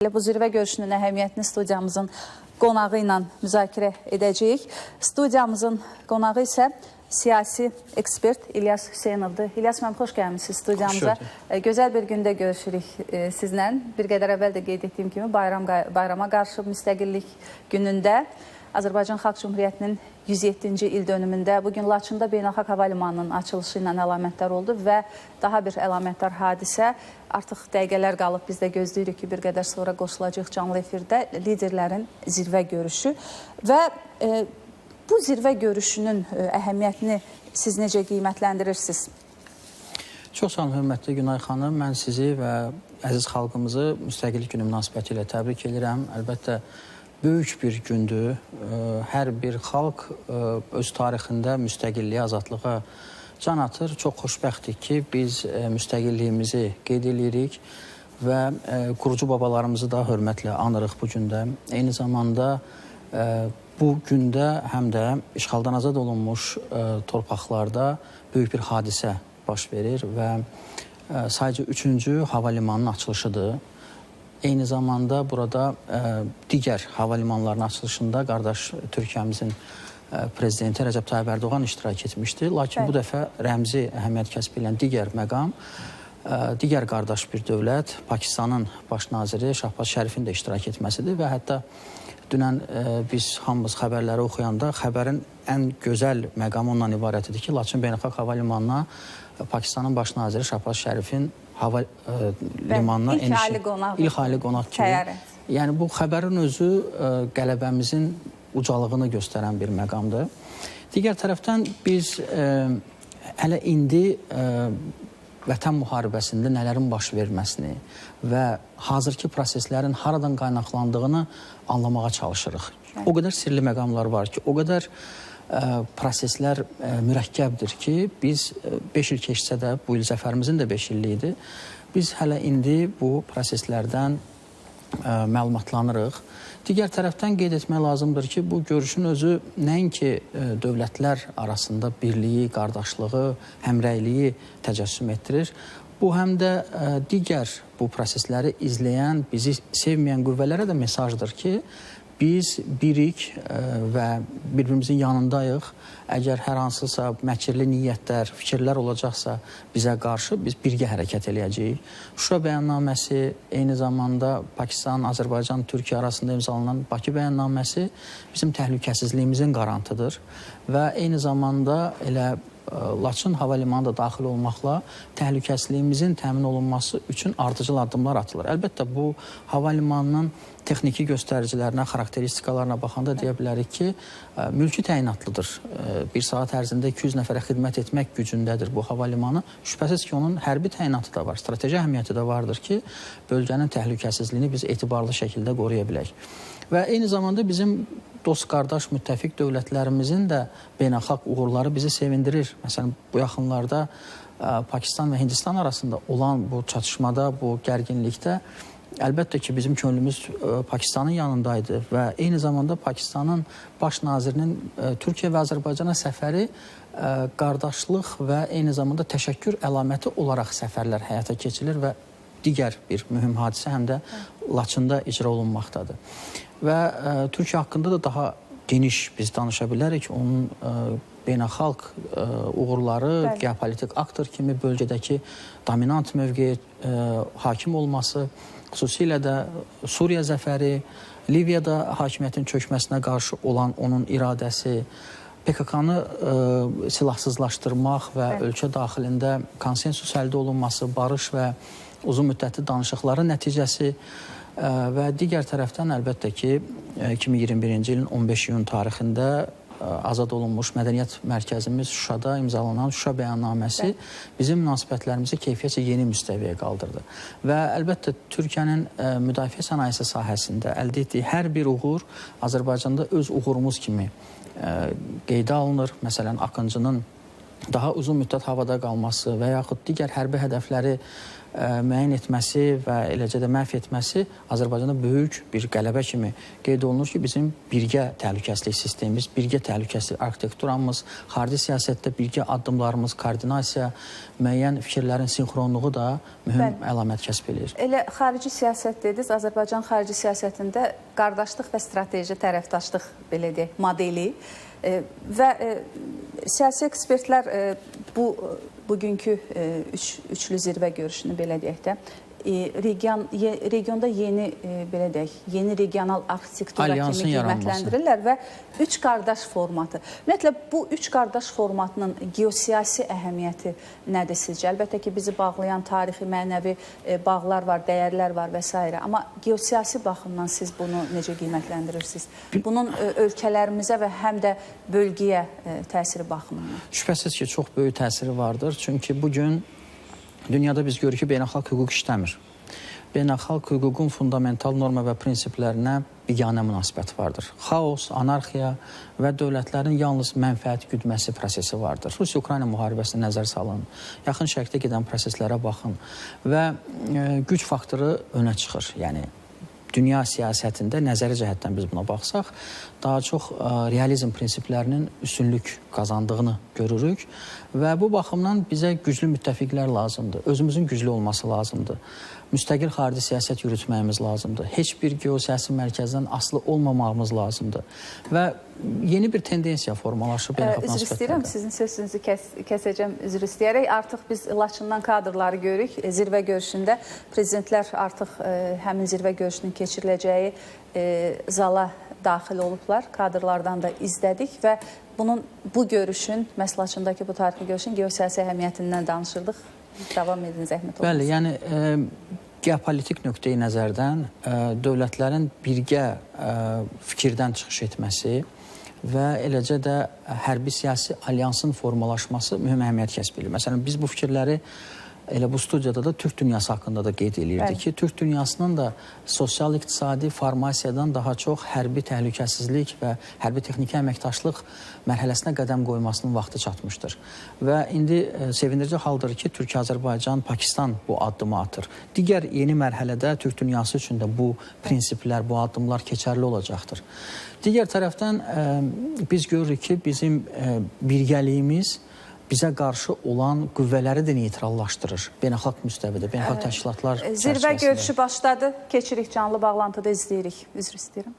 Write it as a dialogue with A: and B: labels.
A: Bu zirvə görüşünün əhəmiyyətini studiyamızın qonağı ilə müzakirə edəcəyik. Studiyamızın qonağı isə siyasi ekspert İlyas Hüseynovdur. İlyas müəllim, xoş gəlmişsiniz studiyamıza. Gözəl bir gündə görüşürük sizlə. Bir qədər əvvəl də qeyd etdiyim kimi bayrama qarşı müstəqillik günündə Azərbaycan Xalq Cümhuriyyətinin 107-ci il dönümündə bugün Laçında Beynəlxalq Hava Limanının açılışı ilə əlamətdar oldu və daha bir əlamətdar hadisə artıq dəqiqələr qalıb. Biz də gözləyirik ki, bir qədər sonra qoşulacaq canlı efirdə liderlərin zirvə görüşü və bu zirvə görüşünün əhəmiyyətini siz necə qiymətləndirirsiniz?
B: Çox sağ olun, hörmətli Günay xanım. Mən sizi və əziz xalqımızı müstəqillik günü münasibəti ilə təbrik edirəm. Əlbəttə, böyük bir gündür. Hər bir xalq öz tarixində müstəqilliyə, azadlığa can atır. Çox xoşbəxtdir ki, biz müstəqilliyimizi qeyd edirik və qurucu babalarımızı da hörmətlə anırıq bu gündə. Eyni zamanda bu gündə həm də işğaldan azad olunmuş torpaqlarda böyük bir hadisə baş verir və sadəcə 3-cü hava limanının açılışıdır. Eyni zamanda burada digər hava limanlarının açılışında qardaş Türkiyəmizin prezidenti Rəcəb Tayyib Ərdoğan iştirak etmişdi. Lakin bu dəfə rəmzi əhəmiyyət kəsb edən digər məqam, digər qardaş bir dövlət, Pakistanın baş naziri Şahbaz Şərifin də iştirak etməsidir və hətta dünən biz hamımız xəbərləri oxuyanda xəbərin ən gözəl məqamı ondan ibarət idi ki, Laçın Beynəlxalq Hava Limanına Pakistanın baş naziri Şahbaz Şərifin hava limanına ilk ali qonaq kimi. Yəni bu xəbərin özü qələbəmizin ucalığını göstərən bir məqamdır. Digər tərəfdən biz hələ indi vətən müharibəsində nələrin baş verməsini və hazırki proseslərin haradan qaynaqlandığını anlamağa çalışırıq. O qədər sirli məqamlar var ki, o qədər proseslər mürəkkəbdir ki, biz 5 il keçsə də, bu il zəfərimizin də 5 illiyi idi, biz hələ indi bu proseslərdən məlumatlanırıq. Digər tərəfdən qeyd etmək lazımdır ki, bu görüşün özü nəinki dövlətlər arasında birliyi, qardaşlığı, həmrəyliyi təcəssüm etdirir. Bu həm də digər bu prosesləri izləyən, bizi sevməyən qüvvələrə də mesajdır ki, biz birik və bir-birimizin yanındayıq. Əgər hər hansısa məkirli niyyətlər, fikirlər olacaqsa bizə qarşı biz birgə hərəkət eləyəcəyik. Şuşa bəyannaməsi, eyni zamanda Pakistan, Azərbaycan, Türkiyə arasında imzalanan Bakı bəyannaməsi bizim təhlükəsizliyimizin qarantıdır və eyni zamanda elə Laçın hava limanı da daxil olmaqla təhlükəsizliyimizin təmin olunması üçün ardıcıl addımlar atılır. Əlbəttə, bu hava limanının texniki göstəricilərinə, xarakteristikalarına baxanda deyə bilərik ki, mülki təyinatlıdır. Bir saat ərzində 200 nəfərə xidmət etmək gücündədir bu hava limanı. Şübhəsiz ki, onun hərbi təyinatı da var, strateji əhəmiyyəti də vardır ki, bölgənin təhlükəsizliyini biz etibarlı şəkildə qoruya bilək. Və eyni zamanda bizim dost, qardaş, müttəfiq dövlətlərimizin də beynəlxalq uğurları bizi sevindirir. Məsələn, bu yaxınlarda Pakistan və Hindistan arasında olan bu çatışmada, bu gərginlikdə əlbəttə ki, bizim könlümüz Pakistanın yanındaydı və eyni zamanda Pakistanın baş nazirinin Türkiyə və Azərbaycana səfəri qardaşlıq və eyni zamanda təşəkkür əlaməti olaraq səfərlər həyata keçilir və digər bir mühüm hadisə həm də Laçında icra olunmaqdadır. Və Türkiyə haqqında da daha geniş biz danışa bilərik. Onun beynəlxalq uğurları, geopolitik aktor kimi bölgədəki dominant mövqeyə hakim olması, xüsusilə də Suriya zəfəri, Liviyada hakimiyyətin çökməsinə qarşı olan onun iradəsi, PKK-nı silahsızlaşdırmaq və ölkə daxilində konsensus əldə olunması, barış və uzun müddətli danışıqların nəticəsi və digər tərəfdən əlbəttə ki, 2021-ci ilin 15 iyun tarixində azad olunmuş mədəniyyət mərkəzimiz Şuşada imzalanan Şuşa bəyannaməsi bizim münasibətlərimizi keyfiyyətcə yeni müstəviyə qaldırdı. Və əlbəttə Türkiyənin müdafiə sənayesi sahəsində əldə etdiyi hər bir uğur Azərbaycanda öz uğurumuz kimi qeydə alınır. Məsələn, Akıncının daha uzun müddət havada qalması və yaxud digər hərbi hədəfləri müəyyən etməsi və eləcə də məhv etməsi Azərbaycanda böyük bir qələbə kimi qeyd olunur ki, bizim birgə təhlükəsizlik sistemimiz, birgə təhlükəsizlik arxitekturamız, xarici siyasətdə birgə addımlarımız, koordinasiya, müəyyən fikirlərin sinxronluğu da mühüm əlamət kəsb edir.
A: Elə xarici siyasət dediniz, Azərbaycan xarici siyasətində qardaşlıq və strateji tərəfdaşlıq belə deyək, modeli və siyasi ekspertlər bugünkü üçlü zirvə görüşünü belə deyək də, regionda yeni belə deyək, yeni regional arxitektura kimi qiymətləndirirlər və üç qardaş formatı. Ümumiyyətlə, bu üç qardaş formatının geosiyasi əhəmiyyəti nədir sizcə? Əlbəttə ki, bizi bağlayan tarixi, mənəvi bağlar var, dəyərlər var və s. Amma geosiyasi baxımdan siz bunu necə qiymətləndirirsiniz? Bunun ölkələrimizə və həm də bölgəyə təsiri baxımından.
B: Şübhəsiz ki, çox böyük təsiri vardır. Çünki bugün dünyada biz görürük ki, beynəlxalq hüquq işləmir. Beynəlxalq hüququn fundamental norma və prinsiplərinə biganə münasibət vardır. Xaos, anarxiya və dövlətlərin yalnız mənfəət güdməsi prosesi vardır. Rusiya-Ukrayna müharibəsini nəzər salın, yaxın şərqdə gedən proseslərə baxın və güc faktoru önə çıxır. Yəni, dünya siyasətində nəzəri cəhətdən biz buna baxsaq, daha çox realizm prinsiplərinin üstünlük qazandığını görürük və bu baxımdan bizə güclü müttəfiqlər lazımdır. Özümüzün güclü olması lazımdır. Müstəqil xarici siyasət yürütməyimiz lazımdır. Heç bir geosiyasi mərkəzdən asılı olmamağımız lazımdır. Və yeni bir tendensiya formalaşıb beynəlxalq münasibətlərdə.
A: Üzr istəyirəm, sizin sözünüzü kəsəcəm, üzr istəyərək. Artıq biz Laçından kadrları görürük. Zirvə görüşündə prezidentlər artıq həmin zirvə görüşünün keçiriləcəyi zala daxil olublar. Kadrlardan da izlədik və bu görüşün, məhz Laçındakı bu tarixi görüşün geosiyasi əhəmiyyətindən danışırdıq. Davam edin, zəhmət olmasın.
B: Bəli, yəni geopolitik nöqteyi nəzərdən dövlətlərin birgə fikirdən çıxış etməsi və eləcə də hərbi siyasi alyansın formalaşması mühüm əhəmiyyət kəsb edir. Məsələn, biz bu fikirləri elə bu studiyada da Türk dünyası haqqında da qeyd edirdik ki, Türk dünyasının da sosial-iqtisadi formasiyadan daha çox hərbi təhlükəsizlik və hərbi texniki əməkdaşlıq mərhələsinə qədəm qoymasının vaxtı çatmışdır. Və indi sevindirici haldır ki, Türkiyə, Azərbaycan, Pakistan bu addımı atır. Digər yeni mərhələdə Türk dünyası üçün də bu prinsiplər, bu addımlar keçərli olacaqdır. Digər tərəfdən biz görürük ki, bizim birgəliyimiz bizə qarşı olan qüvvələri də neytrallaşdırır. Beynəlxalq müstəvidə, beynəlxalq təşkilatlar çərçivəsində.
A: Zirvə görüşü başladı. Keçirik, canlı bağlantıda izləyirik. Üzr istəyirəm.